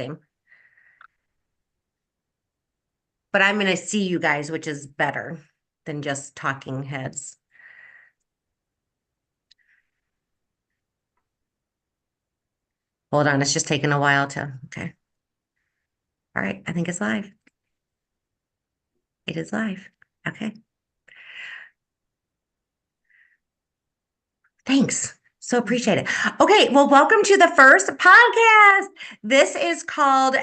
same. But I'm going to see you guys, which is better than just talking heads. Hold on, it's just taking a while to, okay. All right, I think it's live. It is live. Okay. Thanks. So appreciate it. Okay, well, welcome to the first podcast. This is called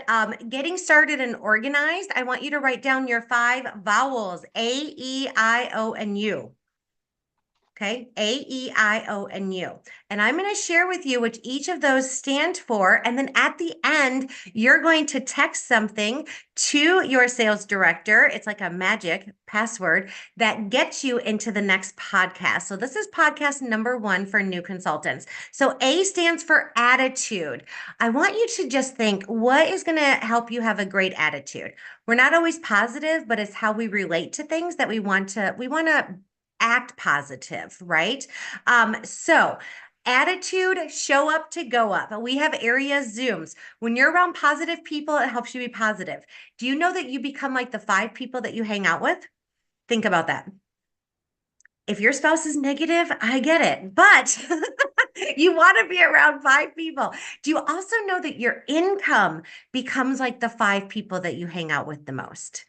Getting Started and Organized. I want you to write down your 5 vowels, A, E, I, O, and U. Okay, A, E, I, O, and U. And I'm going to share with you what each of those stand for. And then at the end, you're going to text something to your sales director. It's like a magic password that gets you into the next podcast. So this is podcast number 1 for new consultants. So A stands for attitude. I want you to just think, what is going to help you have a great attitude? We're not always positive, but it's how we relate to things that we want to act positive, right? So attitude, show up to go up. We have area Zooms. When you're around positive people, it helps you be positive. Do you know that you become like the 5 people that you hang out with? Think about that. If your spouse is negative, I get it, but you want to be around 5 people. Do you also know that your income becomes like the 5 people that you hang out with the most?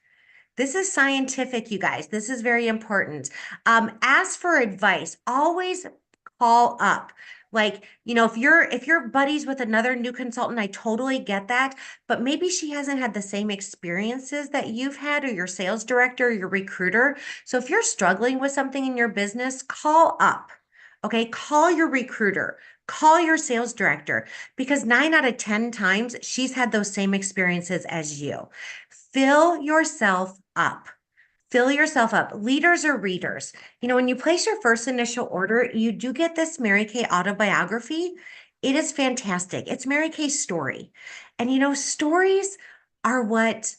This is scientific, you guys. This is very important. Ask for advice. Always call up. Like, if you're buddies with another new consultant, I totally get that, but maybe she hasn't had the same experiences that you've had, or your sales director, or your recruiter. So if you're struggling with something in your business, call up. Okay, call your recruiter, call your sales director, because 9 out of 10 times she's had those same experiences as you. Fill yourself up. Fill yourself up. Leaders are readers. When you place your first initial order, you do get this Mary Kay autobiography. It is fantastic. It's Mary Kay's story. And stories are what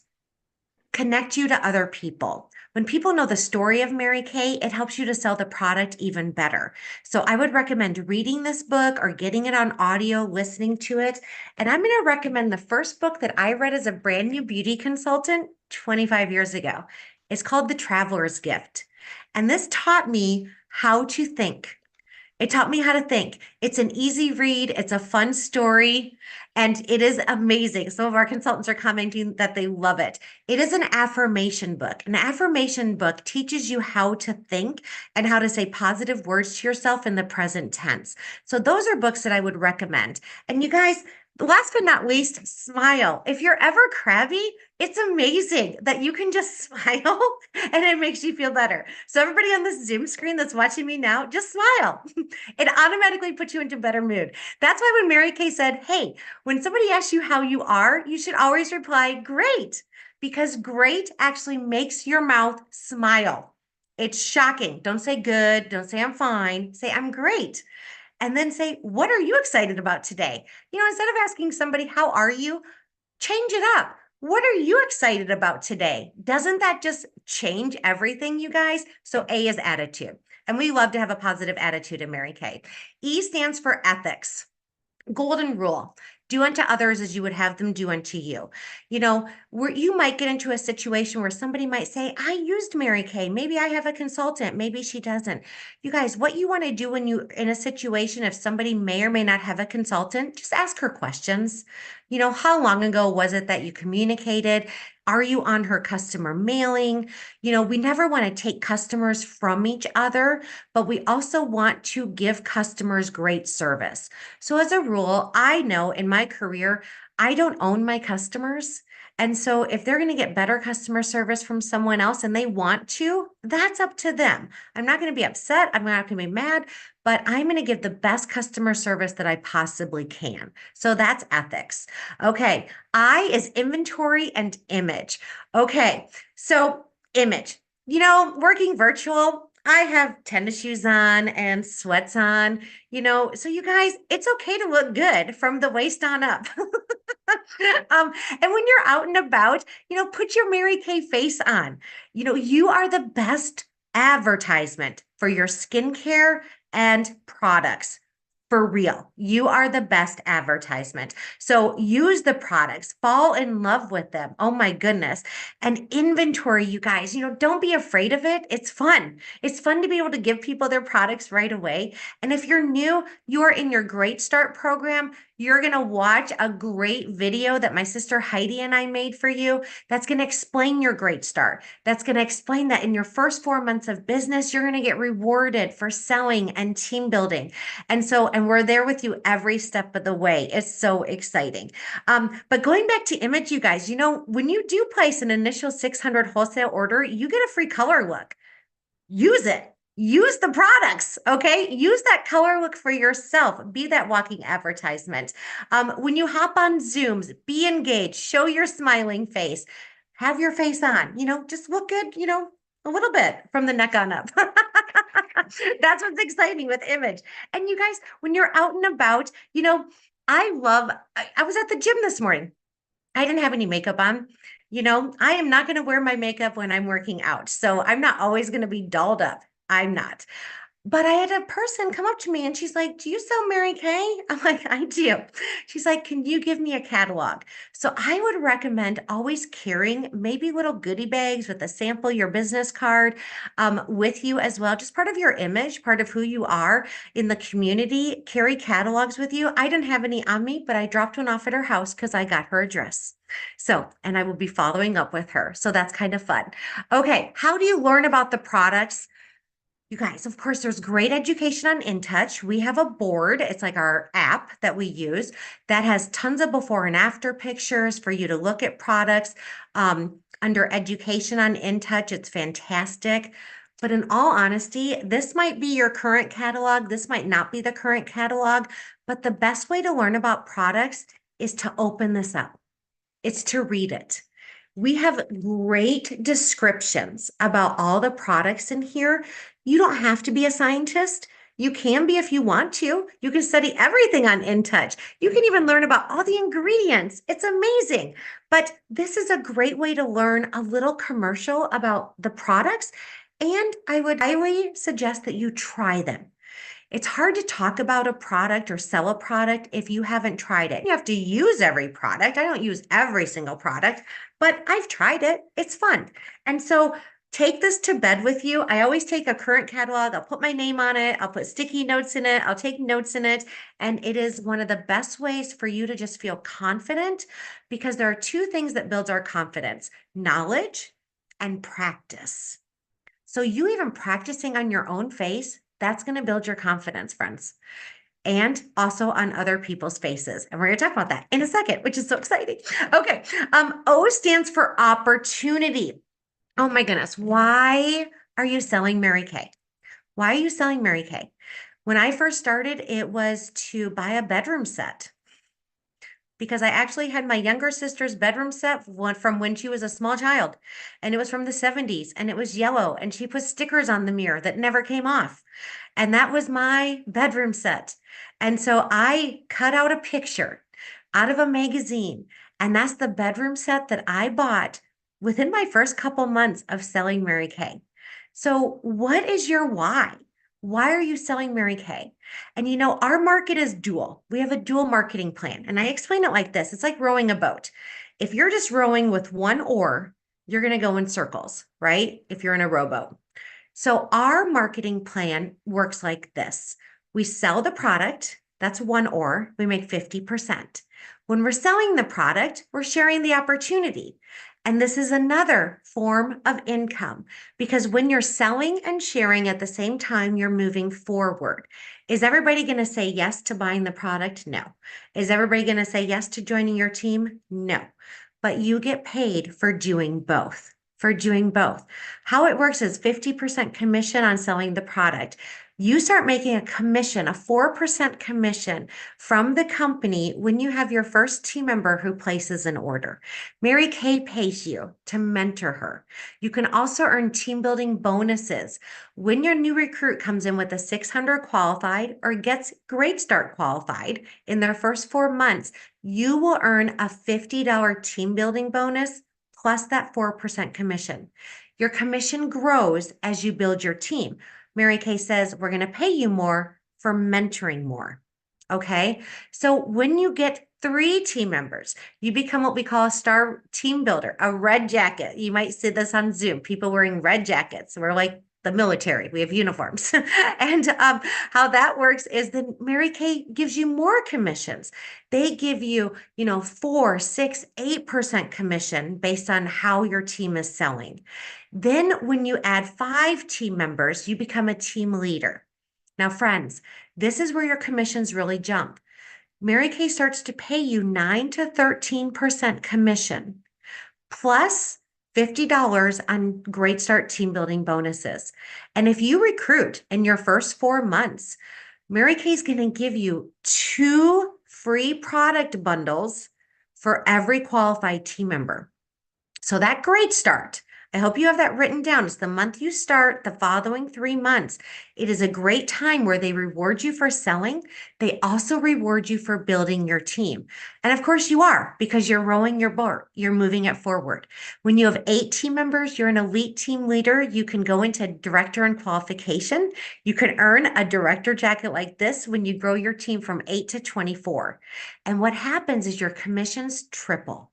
connect you to other people. When people know the story of Mary Kay, it helps you to sell the product even better. So I would recommend reading this book or getting it on audio, listening to it. And I'm going to recommend the first book that I read as a brand new beauty consultant 25 years ago. It's called The Traveler's Gift. And this taught me how to think. It taught me how to think. It's an easy read. It's a fun story, and it is amazing. Some of our consultants are commenting that they love it. It is an affirmation book. An affirmation book teaches you how to think and how to say positive words to yourself in the present tense. So those are books that I would recommend. And you guys, last but not least, smile. If you're ever crabby, it's amazing that you can just smile and it makes you feel better. So everybody on this Zoom screen that's watching me now, just smile. It automatically puts you into a better mood. That's why when Mary Kay said, hey, when somebody asks you how you are, you should always reply, great, because great actually makes your mouth smile. It's shocking. Don't say good. Don't say I'm fine. Say I'm great. And then say, what are you excited about today? Instead of asking somebody, how are you? Change it up. What are you excited about today? Doesn't that just change everything, you guys? So A is attitude. And we love to have a positive attitude in Mary Kay. E stands for ethics. Golden rule. Do unto others as you would have them do unto you. Where you might get into a situation where somebody might say, I used Mary Kay. Maybe I have a consultant. Maybe she doesn't. You guys, what you want to do when you're in a situation, if somebody may or may not have a consultant, just ask her questions. How long ago was it that you communicated? Are you on her customer mailing? We never want to take customers from each other, but we also want to give customers great service. So as a rule, I know in my career, I don't own my customers. And so if they're going to get better customer service from someone else and they want to, that's up to them. I'm not going to be upset. I'm not going to be mad, but I'm going to give the best customer service that I possibly can. So that's ethics. Okay. I is inventory and image. Okay. So image, working virtual, I have tennis shoes on and sweats on, so you guys, it's okay to look good from the waist on up. And when you're out and about, put your Mary Kay face on. You are the best advertisement for your skincare and products. For real, you are the best advertisement. So use the products, fall in love with them. Oh my goodness. And inventory, you guys, don't be afraid of it. It's fun. It's fun to be able to give people their products right away. And if you're new, you're in your Great Start program. You're going to watch a great video that my sister Heidi and I made for you that's going to explain your Great Start. That's going to explain that in your first 4 months of business, you're going to get rewarded for selling and team building. And we're there with you every step of the way. It's so exciting. But going back to image, you guys, when you do place an initial 600 wholesale order, you get a free color look. Use it. Use the products, okay? Use that color look for yourself. Be that walking advertisement. When you hop on Zooms, be engaged, show your smiling face, have your face on, just look good, a little bit from the neck on up. That's what's exciting with image. And you guys, when you're out and about, I was at the gym this morning. I didn't have any makeup on. I am not going to wear my makeup when I'm working out. So I'm not always going to be dolled up. I'm not. But I had a person come up to me and she's like, "Do you sell Mary Kay?" I'm like, "I do." She's like, "Can you give me a catalog?" So I would recommend always carrying maybe little goodie bags with a sample, your business card with you as well. Just part of your image, part of who you are in the community. Carry catalogs with you. I didn't have any on me, but I dropped one off at her house because I got her address. And I will be following up with her. So that's kind of fun. Okay. How do you learn about the products? You guys, of course, there's great education on InTouch. We have a board. It's like our app that we use that has tons of before and after pictures for you to look at products. Under education on InTouch, it's fantastic. But in all honesty, this might be your current catalog. This might not be the current catalog. But the best way to learn about products is to open this up. It's to read it. We have great descriptions about all the products in here. You don't have to be a scientist. You can be if you want to. You can study everything on InTouch. You can even learn about all the ingredients. It's amazing. But this is a great way to learn a little commercial about the products. And I would highly suggest that you try them. It's hard to talk about a product or sell a product if you haven't tried it. You have to use every product. I don't use every single product, but I've tried it. It's fun. And so take this to bed with you. I always take a current catalog. I'll put my name on it. I'll put sticky notes in it. I'll take notes in it. And it is one of the best ways for you to just feel confident because there are two things that builds our confidence: knowledge and practice. So you even practicing on your own face, that's going to build your confidence, friends, and also on other people's faces. And we're going to talk about that in a second, which is so exciting. Okay. O stands for opportunity. Oh my goodness. Why are you selling Mary Kay? Why are you selling Mary Kay? When I first started, it was to buy a bedroom set because I actually had my younger sister's bedroom set from when she was a small child, and it was from the 70s, and it was yellow, and she put stickers on the mirror that never came off. And that was my bedroom set. And so I cut out a picture out of a magazine, and that's the bedroom set that I bought within my first couple months of selling Mary Kay. So what is your why? Why are you selling Mary Kay? And our market is dual. We have a dual marketing plan. And I explain it like this. It's like rowing a boat. If you're just rowing with one oar, you're going to go in circles, right? If you're in a rowboat. So our marketing plan works like this. We sell the product. That's one oar. We make 50%. When we're selling the product, we're sharing the opportunity. And this is another form of income because when you're selling and sharing at the same time, you're moving forward. Is everybody going to say yes to buying the product? No. Is everybody going to say yes to joining your team? No. But you get paid for doing both. How it works is 50% commission on selling the product. You start making a commission, a 4% commission from the company when you have your first team member who places an order. Mary Kay pays you to mentor her. You can also earn team building bonuses. When your new recruit comes in with a 600 qualified or gets Great Start qualified in their first 4 months, you will earn a $50 team building bonus plus that 4% commission. Your commission grows as you build your team. Mary Kay says, we're going to pay you more for mentoring more. Okay. So when you get three team members, you become what we call a star team builder, a red jacket. You might see this on Zoom, people wearing red jackets. We're like the military, we have uniforms. And how that works is then Mary Kay gives you more commissions. They give you, 4, 6, 8% commission based on how your team is selling. Then when you add five team members, you become a team leader. Now, friends, this is where your commissions really jump. Mary Kay starts to pay you 9 to 13% commission plus $50 on Great Start team building bonuses. And if you recruit in your first 4 months, Mary Kay is going to give you 2 free product bundles for every qualified team member. So that Great Start, I hope you have that written down. It's the month you start, the following 3 months. It is a great time where they reward you for selling. They also reward you for building your team. And of course you are, because you're rowing your boat. You're moving it forward. When you have 8 team members, you're an elite team leader. You can go into director and qualification. You can earn a director jacket like this when you grow your team from 8 to 24. And what happens is your commissions triple.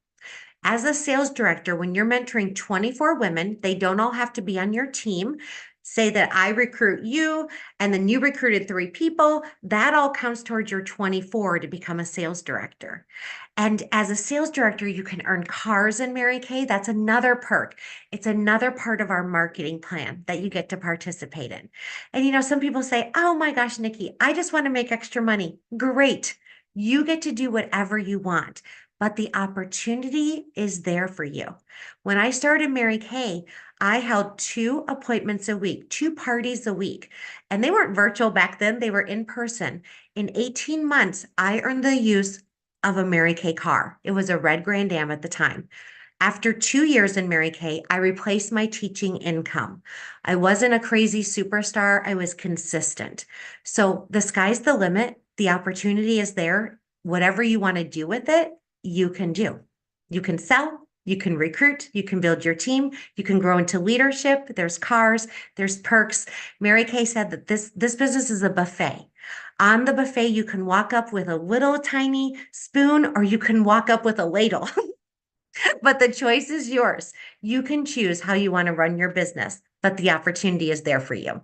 As a sales director, when you're mentoring 24 women, they don't all have to be on your team. Say that I recruit you and then you recruited 3 people, that all counts towards your 24 to become a sales director. And as a sales director, you can earn cars in Mary Kay. That's another perk. It's another part of our marketing plan that you get to participate in. And some people say, oh my gosh, Nicki, I just want to make extra money. Great. You get to do whatever you want, but the opportunity is there for you. When I started Mary Kay, I held 2 appointments a week, 2 parties a week, and they weren't virtual back then, they were in person. In 18 months, I earned the use of a Mary Kay car. It was a red Grand Am at the time. After 2 years in Mary Kay, I replaced my teaching income. I wasn't a crazy superstar, I was consistent. So the sky's the limit. The opportunity is there. Whatever you want to do with it, you can do. You can sell, you can recruit, you can build your team, you can grow into leadership. There's cars, there's perks. Mary Kay said that this business is a buffet. On the buffet, you can walk up with a little tiny spoon or you can walk up with a ladle. But the choice is yours. You can choose how you want to run your business, but the opportunity is there for you.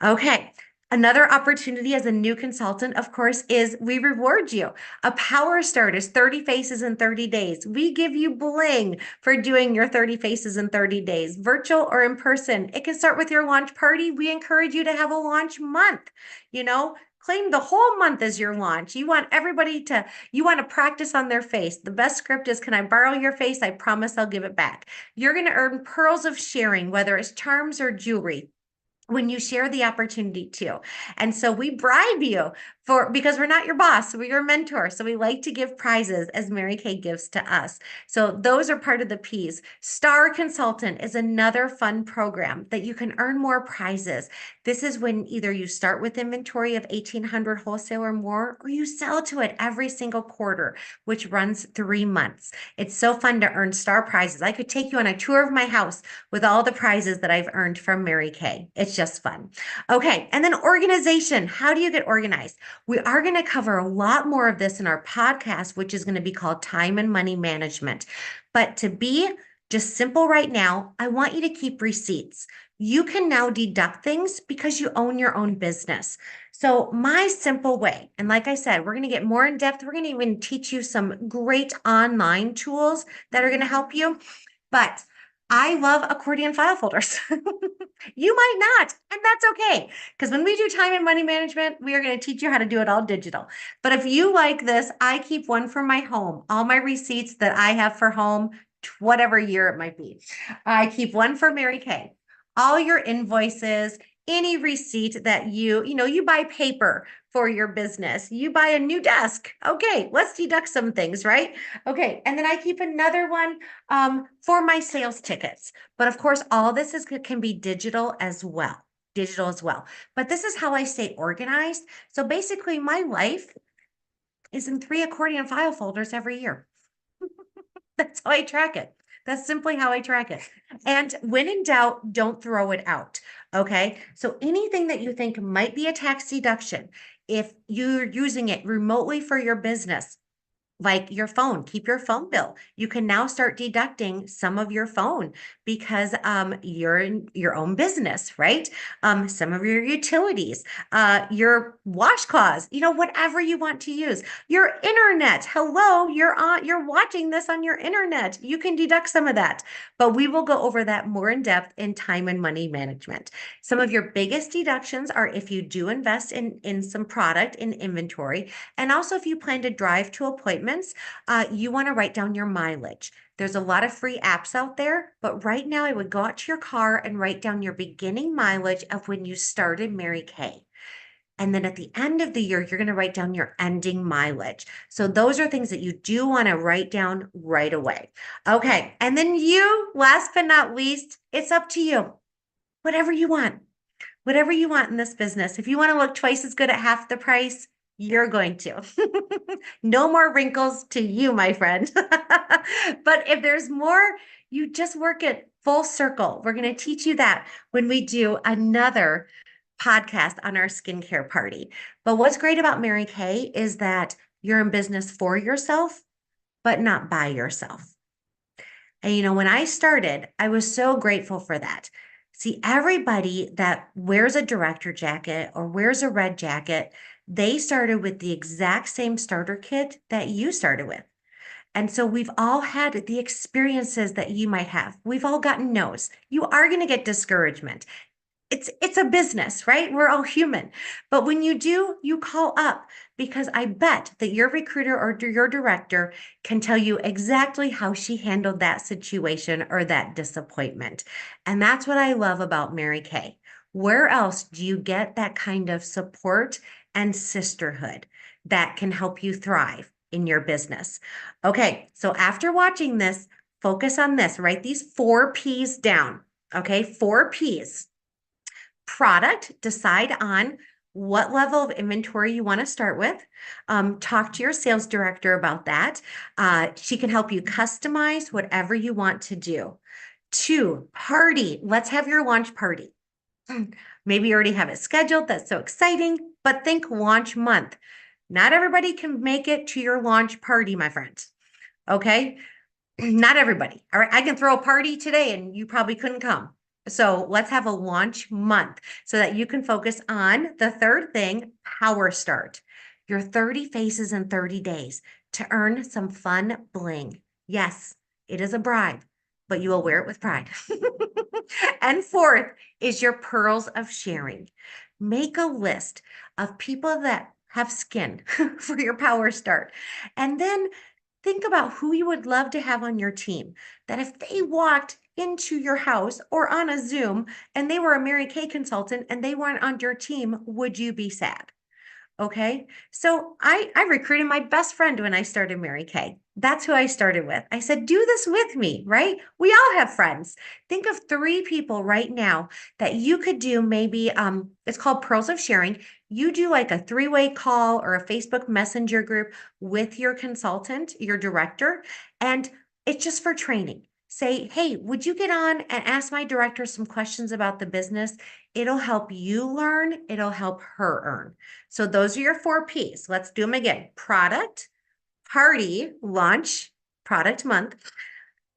Okay. Another opportunity as a new consultant, of course, is we reward you. A power start is 30 faces in 30 days. We give you bling for doing your 30 faces in 30 days, virtual or in person. It can start with your launch party. We encourage you to have a launch month. Claim the whole month as your launch. You want to practice on their face. The best script is, can I borrow your face? I promise I'll give it back. You're going to earn pearls of sharing, whether it's charms or jewelry, when you share the opportunity to. And so we bribe you because we're not your boss, we're your mentor. So we like to give prizes as Mary Kay gives to us. So those are part of the P's. Star Consultant is another fun program that you can earn more prizes. This is when either you start with inventory of 1,800 wholesale or more, or you sell to it every single quarter, which runs 3 months. It's so fun to earn star prizes. I could take you on a tour of my house with all the prizes that I've earned from Mary Kay. It's just fun. Okay, and then organization. How do you get organized? We are going to cover a lot more of this in our podcast, which is going to be called Time and Money Management. But to be just simple right now, I want you to keep receipts. You can now deduct things because you own your own business. So my simple way, and like I said, we're going to get more in depth. We're going to even teach you some great online tools that are going to help you. But I love accordion file folders. You might not, and that's okay. Because when we do time and money management, we are going to teach you how to do it all digital. But if you like this, I keep one for my home, all my receipts that I have for home, whatever year it might be. I keep one for Mary Kay. All your invoices, any receipt that you buy paper for your business, you buy a new desk. Okay, let's deduct some things, right? Okay, and then I keep another one for my sales tickets. But of course, all this can be digital as well. But this is how I stay organized. So basically, my life is in 3 accordion file folders every year. That's how I track it. That's simply how I track it. And when in doubt, don't throw it out. Okay. So anything that you think might be a tax deduction, if you're using it remotely for your business, like your phone, keep your phone bill. You can now start deducting some of your phone because you're in your own business, right? Some of your utilities, your washcloths, whatever you want to use. Your internet. Hello, you're watching this on your internet. You can deduct some of that. But we will go over that more in depth in time and money management. Some of your biggest deductions are if you do invest in some product in inventory, and also if you plan to drive to appointments, you want to write down your mileage. There's a lot of free apps out there, but right now I would go out to your car and write down your beginning mileage of when you started Mary Kay. And then at the end of the year, you're going to write down your ending mileage. So those are things that you do want to write down right away. Okay. And then last but not least, it's up to you. Whatever you want. Whatever you want in this business. If you want to look twice as good at half the price, you're going to. No more wrinkles to you, my friend. But if there's more, you just work it full circle. We're going to teach you that when we do another podcast on our skincare party. But what's great about Mary Kay is that you're in business for yourself, but not by yourself. And when I started, I was so grateful for that. See, everybody that wears a director jacket or wears a red jacket, they started with the exact same starter kit that you started with. And so we've all had the experiences that you might have. We've all gotten no's. You are going to get discouragement. It's a business, right? We're all human. But when you do, you call up because I bet that your recruiter or your director can tell you exactly how she handled that situation or that disappointment. And that's what I love about Mary Kay. Where else do you get that kind of support and sisterhood that can help you thrive in your business? Okay, so after watching this, focus on this. Write these 4 P's down. Okay, 4 P's. Product, decide on what level of inventory you want to start with. Talk to your sales director about that. She can help you customize whatever you want to do. 2, party. Let's have your launch party. Maybe you already have it scheduled. That's so exciting, but think launch month. Not everybody can make it to your launch party, my friend. Okay? Not everybody. All right. I can throw a party today and you probably couldn't come. So let's have a launch month so that you can focus on the third thing, power start. Your 30 faces in 30 days to earn some fun bling. Yes, it is a bribe, but you will wear it with pride. And fourth is your pearls of sharing. Make a list of people that have skin for your power start. And then think about who you would love to have on your team, that if they walked into your house or on a Zoom and they were a Mary Kay consultant and they weren't on your team, would you be sad? Okay. So I recruited my best friend when I started Mary Kay. That's who I started with. I said, do this with me, right? We all have friends. Think of 3 people right now that you could do maybe, it's called Pearls of Sharing. You do like a 3-way call or a Facebook Messenger group with your consultant, your director, and it's just for training. Say, hey, would you get on and ask my director some questions about the business? It'll help you learn. It'll help her earn. So those are your 4 P's. Let's do them again. Product, party, launch, product month,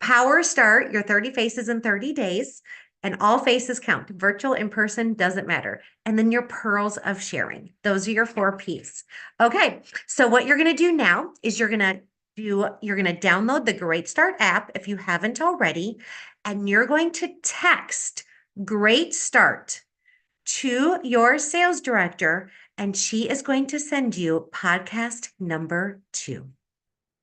power start, your 30 faces in 30 days, and all faces count. Virtual, in person, doesn't matter. And then your pearls of sharing. Those are your 4 P's. Okay, so what you're going to do now is you're going to download the Great Start app if you haven't already, and you're going to text Great Start to your sales director, and she is going to send you podcast number 2.